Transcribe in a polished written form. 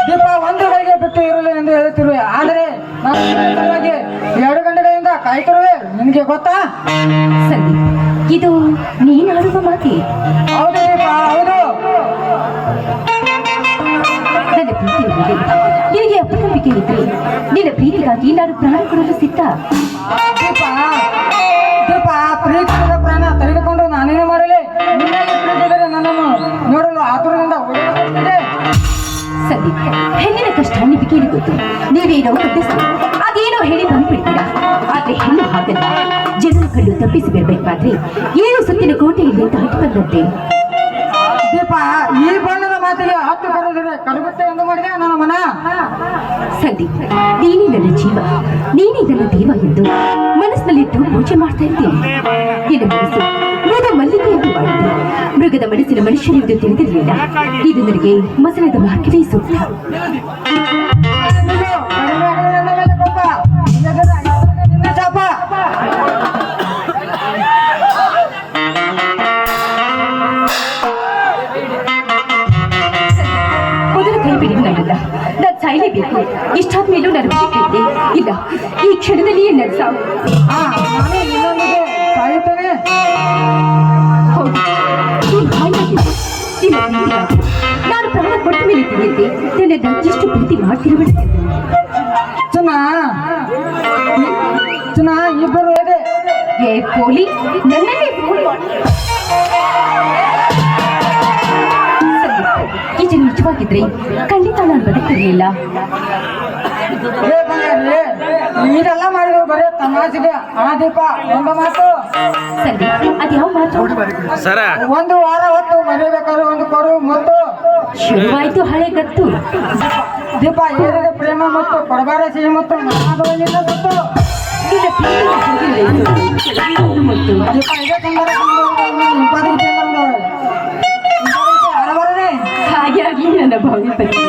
ದೀಪ ಒಂದು ಗಳಿಗೆ ಬಿಟ್ಟು ಇರಲಿ ಎಂದು ಹೇಳುತ್ತಿರುವೆ, ಆದರೆ ನಾನು 2 ಗಂಟೆಗಳಿಂದ ಕಾಯ್ತಿರುವೆ. ನಿನಗೆ ಗೊತ್ತಾ? ಸಂದೀಪ್, ಇದು ನೀನಾಡುವ ಮಾತೆ? ಹೌದು ದೀಪ, ಹೌದು. ನನ್ನ ಪ್ರೀತಿಯ ಮೇಲೆ ನಿನಗೆ ಅಪನಂಬಿಕೆ ಇದ್ರೆ ನಿನ್ನ ಪ್ರೀತಿಗಾಗಿ ನಾನು ಪ್ರಾಣ ಕೊಡಲು ಸಿದ್ಧ. ದೀಪ ದೀಪ, ಪ್ರೀತಿಯ ಪ್ರಾಣ ತೆಗೆದುಕೊಂಡು ನಾನೇನು ಮಾಡಲಿ? ನಿನ್ನಲ್ಲಿ ಪ್ರೀತಿದರೆ ನನ್ನನ್ನು ನೋಡಲು ಆತುರದಿಂದ ಓಡಿದೆ. ಸಂದೀಪ್, ಹೆಣ್ಣಿನ ಕಷ್ಟ ನಿಮಗೆ ಗೊತ್ತು. ನೀವೇನೋ ಗೊತ್ತಿಸ್ತು, ಅದೇನೋ ಹೇಳಿ ಬಂದ್ಬಿಡ್ತೀರಾ. ಆದ್ರೆ ಹೆಣ್ಣು ಹಾಗಲ್ಲ. ಜನರ ಕಣ್ಣು ತಪ್ಪಿಸಿ ಬರಬೇಕಾದ್ರೆ 7 ಸುತ್ತಿನ ಕೋಟೆಯಲ್ಲಿ ದಾಟಿ ಬಂದಂತೆ. ದೀಪ, ಈ ಬಣ್ಣದ ಮಾತಿಗೆ ಹತ್ತು ಕರೆದರೆ ಕರಗುತ್ತೆ ಎಂದು ಮಾಡಿದೆ ನನ್ನ ಮನ. ಸಂದೀಪ್, ನೀನೇ ನನ್ನ ಜೀವ, ನೀನೇ ನನ್ನ ದೇವ ಎಂದು ಮನಸ್ಸಿನಲ್ಲಿಟ್ಟು ಪೂಜೆ ಮಾಡ್ತಾ ಇದ್ದೀನಿ. ನಿನ್ನ ಮನಸ್ಸು ಮೃಗ ಮಲ್ಲಿಗೆ ಎಂದು ಮಾಡಿದೆ. ಮೃಗದ ಮನಸ್ಸಿನ ಮನುಷ್ಯನೆಂದು ತಿಳಿದಿರಲಿಲ್ಲ. ಇದು ನನಗೆ ಮಸಣದ ಮಾರ್ಗವೇ ಸೂಕ್ತ. ಮೊದಲು ಕೈ ಬಿಡಿ ನನ್ನಲ್ಲ. ನಾನು ಸಾಯಲೇಬೇಕು. ಇಷ್ಟಾದ್ಮೇಲೂ ನಾನು ಬಿಟ್ಟಿದ್ದೆ ಇಲ್ಲ. ಈ ಕ್ಷಣದಲ್ಲಿಯೇ ನನ್ನ ಸಾವು. ಹೌದು, ನೀನು ಹಾಯಾಗಿದೆ. ನಿನ್ನ ಪ್ರೀತಿಗಾಗಿ ನಾನು ಪ್ರಾಣ ಕೊಟ್ಟ ಮೇಲೆ ತಿಳಿಯುತ್ತೆ ನನ್ನ ಎಷ್ಟು ಪ್ರೀತಿ ಮಾಡ್ತಿರುವೆ. ಚುನ ಇಬ್ಬರು ಇದೆ. ಏ ಪೋಲಿ, ನನ್ನನ್ನೇ ಪೋಲಿ. ಇದು ನಿಜವಾಗಿದ್ರೆ ಖಂಡಿತ ನಾನು ಬದುಕಿರಲಿಲ್ಲ. ಇದೆಲ್ಲ ಮಾಡಿದ್ರು ಬರೀ ತಮಾಷೆಗೆ. ಆ ದೀಪ, ಒಂದು ಮಾತು. ಸಂದೀಪ್, ಅದ್ಯಾವ ಮಾತು? ಒಂದು ವಾರ ಹೊತ್ತು ಮರಿಬೇಕಾದ್ರೆ ಒಂದು ಕೊಡು ಮತ್ತು ಶುರುವಾಯ್ತು ಹಳೆ ಗತ್ತು. ದೀಪ, ಏರಿದ ಪ್ರೇಮ ಮತ್ತು ಕೊಡಬಾರ ಸಿಹಿ ಮತ್ತು ಮಹಾಬಲಿಂದ ಗೊತ್ತು. ನಿನ್ನ ಪ್ರೀತಿ ಮತ್ತು ದೀಪ, ಇದೇ ತಂದರೆ ಹಾಗೆ ಆಗಲಿ ನನ್ನ ಭಾವಿ ಪತಿ.